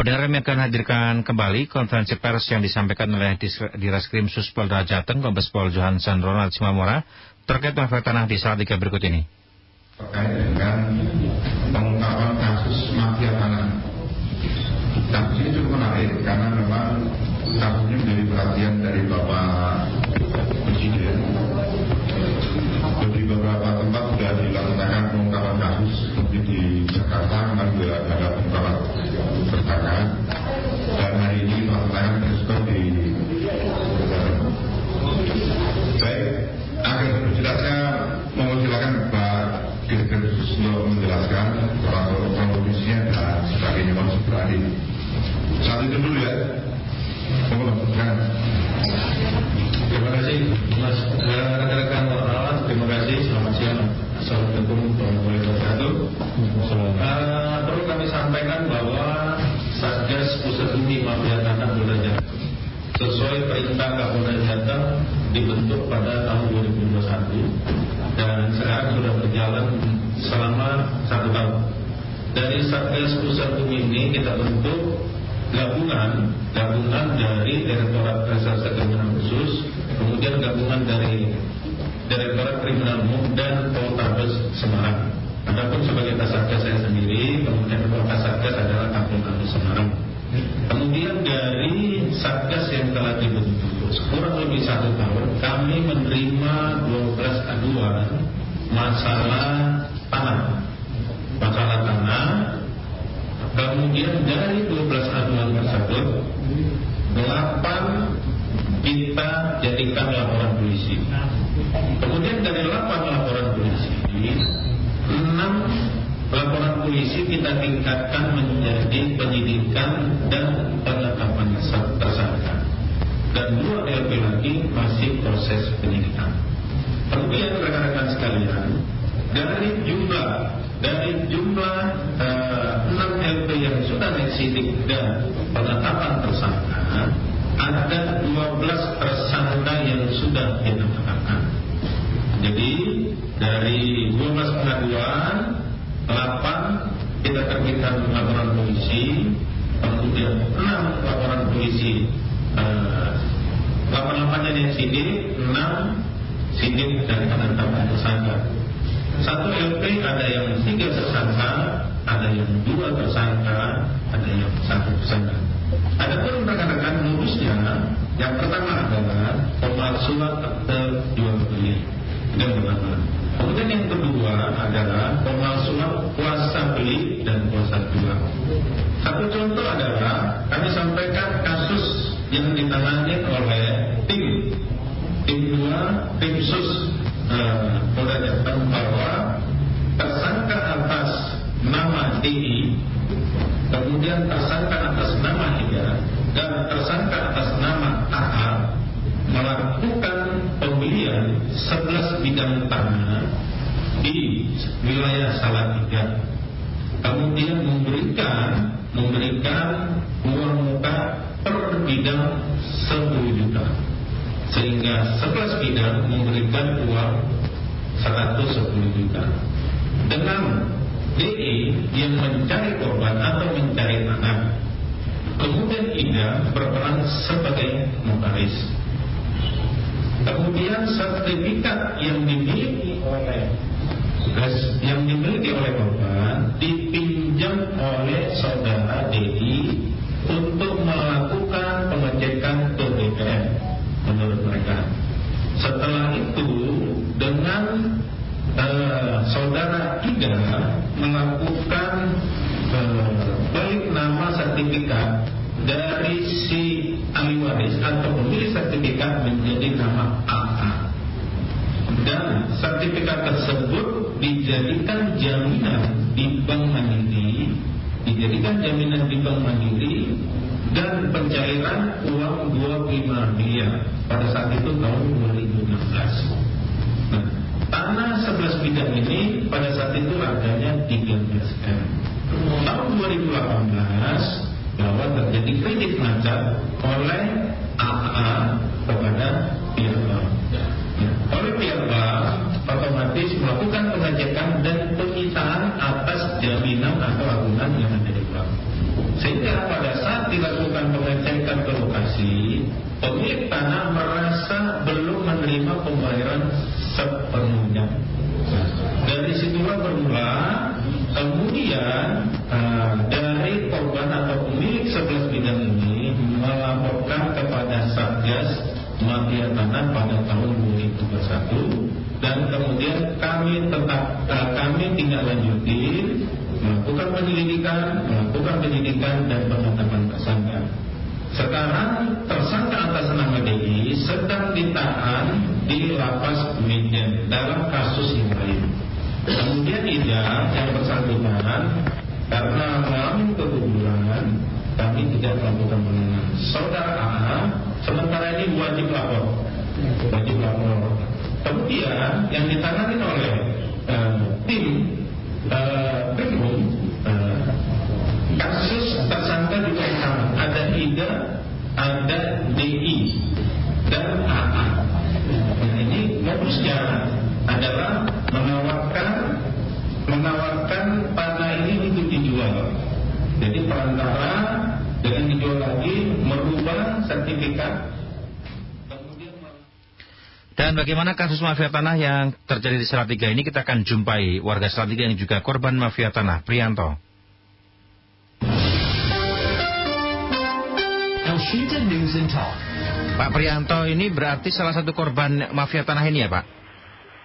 Pendengar, kami akan hadirkan kembali konferensi pers yang disampaikan oleh Direskrim Suspolda Jateng, Kombes Pol Johansen Ronald Simamora, terkait mafia tanah di Salatiga berikut ini. Terkait dengan pengungkapan kasus mafia tanah. Kasus ini cukup menarik karena memang kasusnya menjadi perhatian dari Bapak Presiden. Di beberapa tempat sudah dilaksanakan pengungkapan kasus, seperti di Jakarta kemarin juga ada pengungkapan tersangka, dan hari ini melaksanakan ekspor di baik. Akhir berjelasnya mempersilakan Pak Direktur untuk menjelaskan kronologisnya dan sebagainya. Mas Berani saat itu dulu ya. Terima kasih Mas rekan-rekan wartawan. Terima kasih. Selamat siang. Assalamualaikum warahmatullahi wabarakatuh. Perlu kami sampaikan bahwa Satgas Pusat Bumi Mafia Tanah Polda Jateng sesuai perintah Kapolda Jateng dibentuk pada tahun 2021 dan sekarang sudah berjalan selama 1 tahun. Dari Satgas Pusat Bumi ini kita bentuk gabungan dari Direktorat Reserse Kriminal Khusus, kemudian gabungan dari Direktorat Kriminal Umum dan Poltabes Semarang. Adapun sebagai Kasatgas saya sendiri, kemudian Ketua Kasatgas adalah Kapolres Semarang. Kemudian dari Satgas yang telah dibentuk kurang lebih 1 tahun, kami menerima 12 aduan masalah tanah. Kemudian dari 12 aduan tersebut 8 kita jadikan laporan polisi. Kemudian dari 8 laporan polisi, 6 laporan polisi kita tingkatkan menjadi penyidikan dan penetapan tersangka, dan 2 LP lagi masih proses penyidikan. Kemudian rekan-rekan sekalian, dari jumlah 6 LP yang sudah disidik dan penetapan tersangka, ada 12 tersangka yang sudah ditetapkan. Jadi dari 12 pengaduan, 8 kita terbitkan laporan polisi, kemudian 6 laporan polisi, 8-8-nya yang sidik, 6 sidik dan penetapan tersangka. 1 LP ada yang 3 tersangka, ada yang 2 tersangka, ada yang 1 tersangka. Ada pun rekan-rekan modusnya, yang pertama adalah pemalsuan akte jual beli dan pertama. Kemudian yang kedua adalah pemalsuan kuasa beli dan kuasa jual. Satu contoh adalah kami sampaikan kasus yang ditangani oleh tim 2 tim sus Polda Jateng, bahwa tersangka atas nama DI, kemudian tersangka atas nama Ida, dan tersangka atas nama AA melakukan pembelian 11 bidang tanah di wilayah Salatiga, kemudian memberikan uang muka per bidang 10 juta, sehingga 11 bidang memberikan uang 110 juta. Dengan DI yang mencari korban atau mencari tanah, kemudian Ida berperan sebagai notaris. Kemudian sertifikat yang dimiliki oleh korban dipinjam oleh saudara DI untuk melakukan pengecekan ke BPM menurut mereka. Setelah itu dengan saudara Ida melakukan balik nama sertifikat dari si ahli waris atau pemilik sertifikat menjadi nama AA, dan sertifikat tersebut dijadikan jaminan di Bank Mandiri, dan pencairan uang 25 miliar pada saat itu tahun 2016. Nah, tanah 11 bidang ini pada saat itu harganya 13 M. Tahun 2018 bahwa terjadi kredit macet oleh AA kepada pihak bank. Oleh pihak bank otomatis melakukan pengecekan dan penyitaan atas jaminan atau agunan yang ada di bank, sehingga pada dilakukan pengecekan ke lokasi, pemilik tanah merasa belum menerima pembayaran sepenuhnya. Dari situlah bermula, kemudian dari korban atau pemilik 11 bidang ini melaporkan kepada Satgas Mafia Tanah pada tahun 2021, dan kemudian kami tindak lanjuti, melakukan penyelidikan dan penetapan tersangka. Sekarang tersangka atas nama DI sedang ditahan di Lapas Midjen dalam kasus yang lain. Kemudian Ida yang bersangkutan karena mengalami keguguran, kami tidak melakukan penahanan. Saudara A sementara ini wajib lapor. Kemudian yang ditangani oleh tim Primum, kasus tersangka juga sama. Ada Ida, ada DI, dan AA. Nah, ini modusnya adalah menawarkan tanah ini untuk dijual. Jadi perantara dengan dijual lagi merubah sertifikat. Dan bagaimana kasus mafia tanah yang terjadi di Salatiga ini, kita akan jumpai warga Salatiga yang juga korban mafia tanah, Prianto. Pak Prianto, ini berarti salah satu korban mafia tanah ini ya Pak?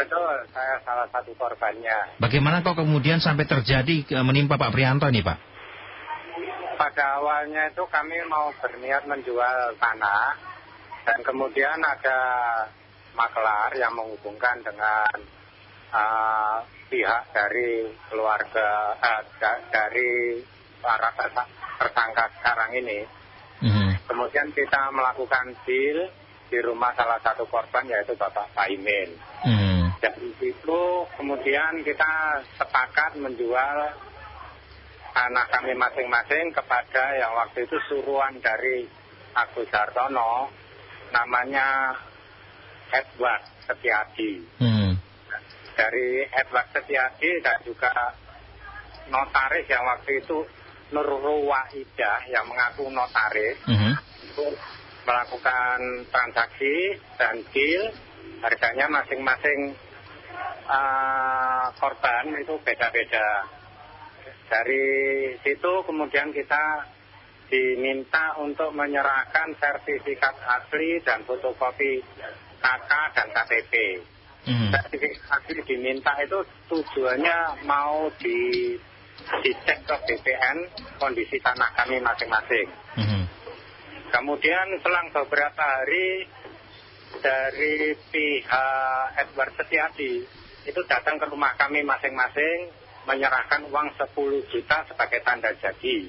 Betul, saya salah satu korbannya. Bagaimana kok kemudian sampai terjadi menimpa Pak Prianto ini Pak? Pada awalnya itu kami mau berniat menjual tanah, dan kemudian ada maklar yang menghubungkan dengan pihak dari keluarga dari para tersangka sekarang ini. Kemudian kita melakukan deal di rumah salah satu korban, yaitu Bapak Paimin. Dari situ kemudian kita sepakat menjual tanah kami masing-masing kepada yang waktu itu suruhan dari Agus Hartono, namanya Edward Setiadi. Dari Edward Setiadi dan juga notaris yang waktu itu Nurruwaidah yang mengaku notaris, untuk melakukan transaksi dan deal. Harganya masing-masing korban itu beda-beda. Dari situ kemudian kita diminta untuk menyerahkan sertifikat asli dan fotokopi KK dan KTP. Sertifikat asli diminta itu tujuannya mau dicek ke BPN kondisi tanah kami masing-masing. Kemudian selang beberapa hari dari pihak Edward Setiadi itu datang ke rumah kami masing-masing menyerahkan uang 10 juta sebagai tanda jadi.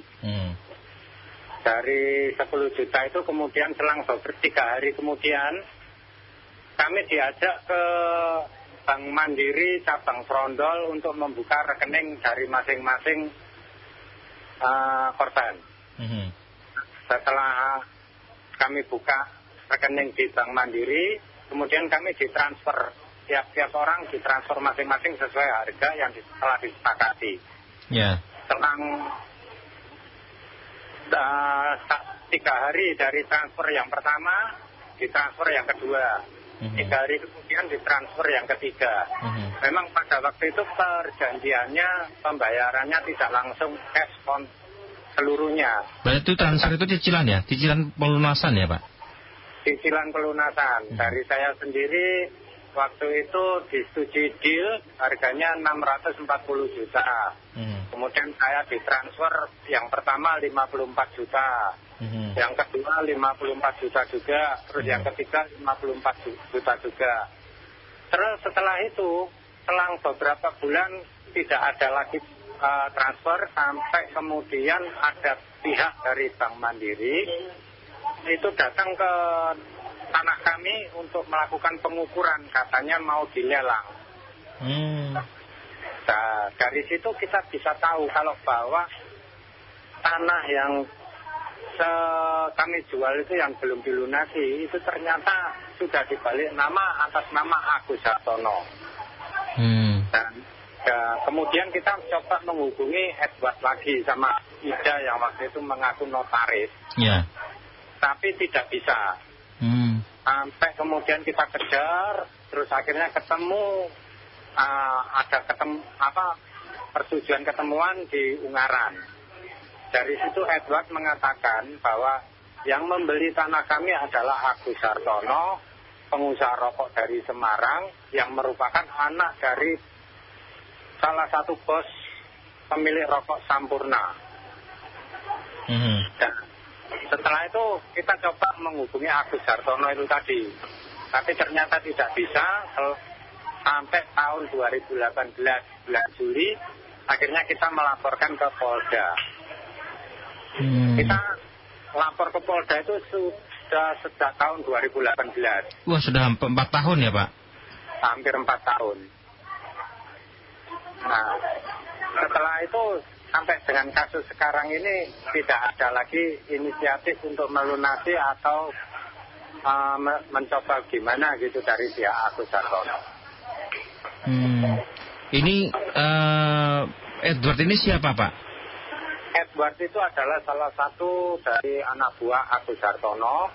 Dari 10 juta itu kemudian selang 3 hari kemudian kami diajak ke Bank Mandiri cabang Frondol untuk membuka rekening dari masing-masing korban. Setelah kami buka rekening di Bank Mandiri, kemudian kami ditransfer, tiap orang ditransfer masing-masing sesuai harga yang telah disepakati. Selang 3 hari dari transfer yang pertama, ditransfer yang kedua. 3 hari kemudian ditransfer yang ketiga. Memang pada waktu itu perjanjiannya pembayarannya tidak langsung cash seluruhnya. Berarti itu transfer itu cicilan ya? Cicilan pelunasan ya Pak? Cicilan pelunasan. Dari saya sendiri waktu itu disetujui deal harganya 640 juta. Kemudian saya ditransfer yang pertama 54 juta. Yang kedua 54 juta juga. Terus yang ketiga 54 juta juga. Terus setelah itu selang beberapa bulan tidak ada lagi transfer, sampai kemudian ada pihak dari Bank Mandiri itu datang ke tanah kami untuk melakukan pengukuran, katanya mau dilelang. Nah, dari situ kita bisa tahu kalau bahwa tanah yang kami jual itu yang belum dilunasi itu ternyata sudah dibalik nama atas nama Agus Hartono. Dan Kemudian kita coba menghubungi Edward lagi sama Ida yang waktu itu mengaku notaris. Ya. Tapi tidak bisa. Sampai kemudian kita kejar, terus akhirnya ketemu, persetujuan ketemuan di Ungaran. Dari situ Edward mengatakan bahwa yang membeli tanah kami adalah Agus Hartono, pengusaha rokok dari Semarang, yang merupakan anak dari salah satu bos pemilik rokok Sampurna. Dan setelah itu kita coba menghubungi Agus Hartono itu tadi, tapi ternyata tidak bisa. Sampai tahun 2018 bulan Juli akhirnya kita melaporkan ke Polda. Kita lapor ke Polda itu sudah sejak tahun 2018. Wah, sudah 4 tahun ya Pak? Hampir 4 tahun. Nah, setelah itu sampai dengan kasus sekarang ini tidak ada lagi inisiatif untuk melunasi atau mencoba gimana gitu dari pihak Agus Hartono. Ini Edward ini siapa Pak? Edward itu adalah salah satu dari anak buah Agus Hartono,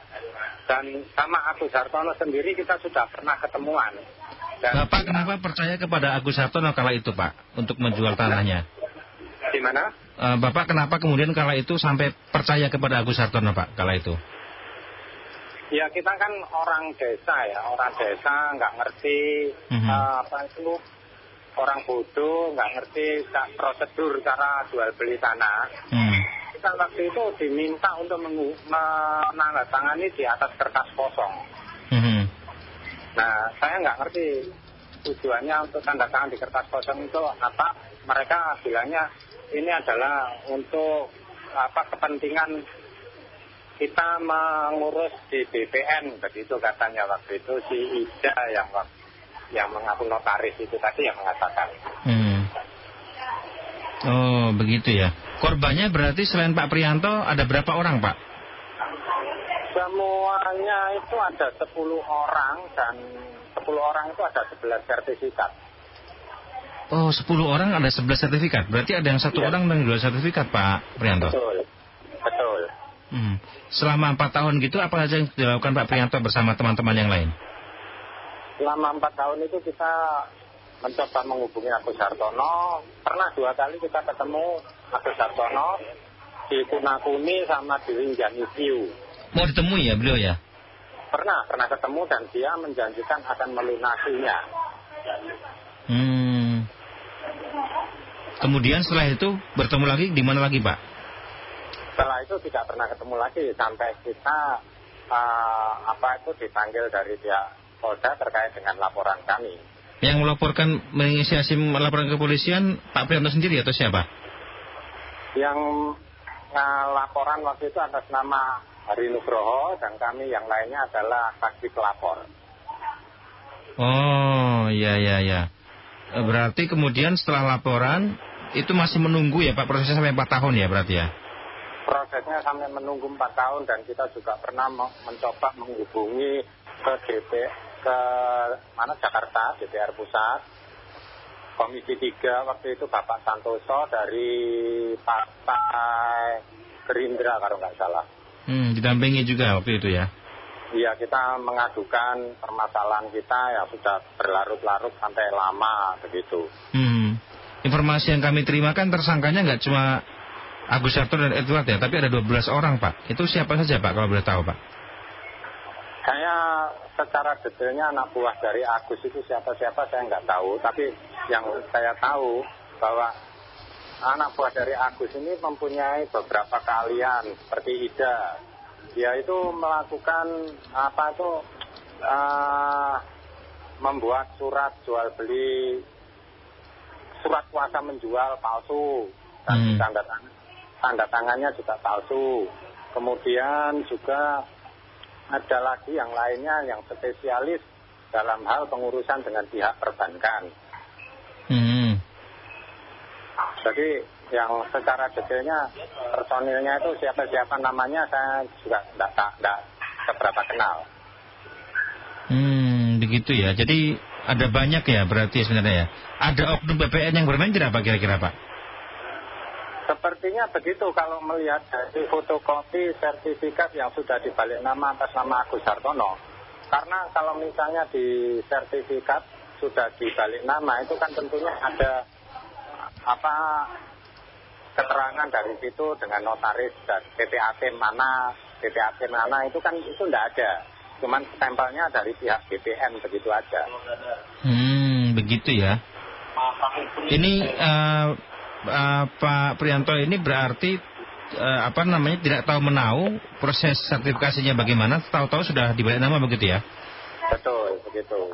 dan sama Agus Hartono sendiri kita sudah pernah ketemuan. Dan Bapak kenapa percaya kepada Agus Hartono kala itu Pak untuk menjual tanahnya? Di mana? Bapak kenapa kemudian kala itu sampai percaya kepada Agus Hartono Pak kala itu? Ya kita kan orang desa ya, orang desa nggak ngerti orang bodoh, nggak ngerti prosedur cara jual beli tanah. Kita waktu itu diminta untuk menandatangani di atas kertas kosong. Nah, saya nggak ngerti tujuannya untuk tanda tangan di kertas kosong itu apa. Mereka bilangnya ini adalah untuk kepentingan kita mengurus di BPN, begitu katanya waktu itu si Ida yang mengaku notaris itu tadi yang mengatakan. Oh, begitu ya. Korbannya berarti selain Pak Prianto ada berapa orang Pak? Semuanya itu ada 10 orang, dan 10 orang itu ada 11 sertifikat. Oh, 10 orang ada 11 sertifikat. Berarti ada yang 1 orang dan 2 sertifikat Pak Prianto? Betul. Selama 4 tahun gitu apa saja yang dilakukan Pak Prianto bersama teman-teman yang lain? Selama 4 tahun itu kita mencoba menghubungi Agus Hartono. Pernah 2 kali kita ketemu Agus Hartono di Kunakuni sama di Rinjani View. Mau ditemui ya beliau ya? Pernah ketemu dan dia menjanjikan akan melunasinya. Kemudian setelah itu bertemu lagi di mana lagi Pak? Setelah itu tidak pernah ketemu lagi sampai kita dipanggil dari pihak Polda terkait dengan laporan kami. Yang melaporkan, menginisiasi laporan ke kepolisian Pak Prianto sendiri atau siapa? Yang laporan waktu itu atas nama Hari Nugroho, dan kami yang lainnya adalah saksi pelapor. Oh, ya. Berarti kemudian setelah laporan itu masih menunggu ya Pak, prosesnya sampai 4 tahun ya berarti ya? Prosesnya sampai menunggu 4 tahun, dan kita juga pernah mencoba menghubungi ke Jakarta, DPR Pusat, Komisi 3 waktu itu Bapak Santoso dari Partai Gerindra kalau nggak salah. Didampingi juga waktu itu ya? Iya, kita mengadukan permasalahan kita ya sudah berlarut-larut sampai lama begitu. Informasi yang kami terima kan tersangkanya nggak cuma Agus Hartono dan Edward ya, tapi ada 12 orang Pak. Itu siapa saja Pak kalau boleh tahu Pak? Saya secara detailnya anak buah dari Agus itu siapa-siapa saya nggak tahu. Tapi yang saya tahu bahwa anak buah dari Agus ini mempunyai beberapa keahlian seperti Ida. Dia itu melakukan membuat surat jual beli, surat kuasa menjual palsu, dan tanda tangannya juga palsu. Kemudian juga ada lagi yang lainnya yang spesialis dalam hal pengurusan dengan pihak perbankan. Jadi yang secara detailnya personilnya itu siapa-siapa namanya saya juga tidak seberapa kenal. Begitu ya. Jadi Ada banyak ya berarti sebenarnya ya. Ada oknum BPN yang bermain tidak Pak kira-kira Pak? Sepertinya begitu kalau melihat dari fotokopi sertifikat yang sudah dibalik nama atas nama Agus Hartono. Karena kalau misalnya di sertifikat sudah dibalik nama itu kan tentunya ada keterangan dari situ dengan notaris dan PPAT mana itu kan itu tidak ada. Cuman stempelnya dari pihak BPN begitu aja. Begitu ya. Ini Pak Prianto ini berarti tidak tahu menahu proses sertifikasinya bagaimana, tahu-tahu sudah dibalik nama begitu ya? Betul, begitu.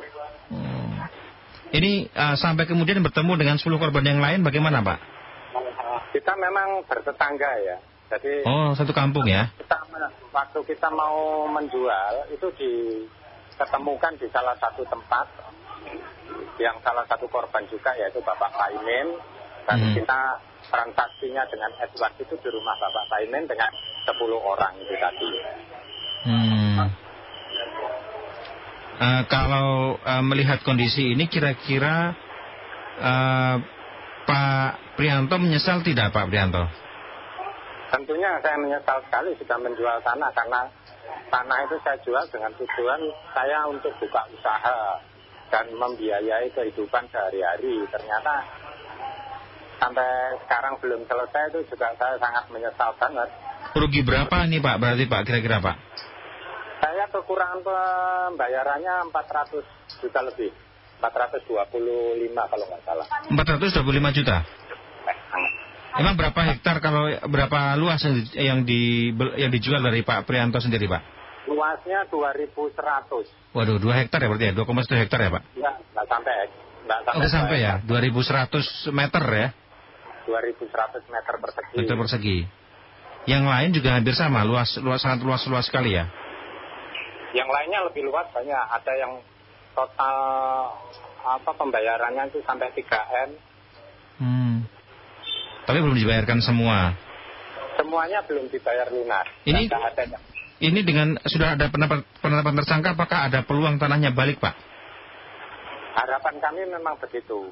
Ini sampai kemudian bertemu dengan 10 korban yang lain bagaimana Pak? Kita memang bertetangga ya. Jadi satu kampung ya? Waktu kita mau menjual itu diketemukan di salah satu tempat yang salah satu korban juga yaitu Bapak Paimin. Dan kita transaksinya dengan Edward itu di rumah Bapak Paimin dengan 10 orang itu tadi. Kalau melihat kondisi ini kira-kira Pak Prianto menyesal tidak Pak Prianto? Tentunya saya menyesal sekali sudah menjual tanah karena tanah itu saya jual dengan tujuan saya untuk buka usaha dan membiayai kehidupan sehari-hari. Ternyata sampai sekarang belum selesai itu juga saya sangat menyesal banget. Rugi berapa nih Pak berarti Pak kira-kira Pak? Saya kekurangan pembayarannya 400 juta lebih. 425 kalau nggak salah. 425 juta? Emang berapa hektar berapa luas yang dijual dari Pak Prianto sendiri Pak? Luasnya 2.100. Waduh, 2 hektar ya berarti ya? 2,1 hektar ya Pak? Ya, nggak sampai. Nggak sampai ya? 2.100 meter ya? 2.100 meter persegi. Meter persegi. Yang lain juga hampir sama, sangat luas sekali ya? Yang lainnya lebih luas banyak. Ada yang total pembayarannya itu sampai 3M. Tapi belum dibayarkan semua. Semuanya belum dibayar lunas. Ini dengan sudah ada penetapan tersangka, apakah ada peluang tanahnya balik Pak? Harapan kami memang begitu.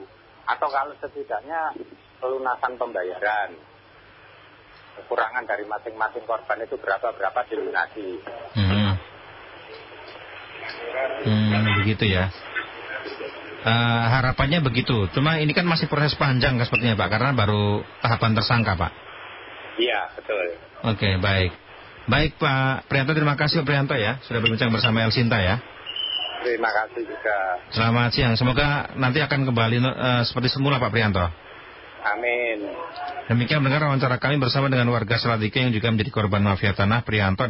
Atau kalau setidaknya pelunasan pembayaran. Kekurangan dari masing-masing korban itu berapa dilunasi. Begitu ya. Harapannya begitu. Cuma ini kan masih proses panjang sepertinya Pak, karena baru tahapan tersangka Pak. Iya, betul. Oke, baik. Baik Pak Prianto, terima kasih Pak Prianto ya sudah berbincang bersama El Sinta ya. Terima kasih juga. Selamat siang. Semoga nanti akan kembali seperti semula Pak Prianto. Amin. Demikian mendengar wawancara kami bersama dengan warga Salatiga yang juga menjadi korban mafia tanah Prianto.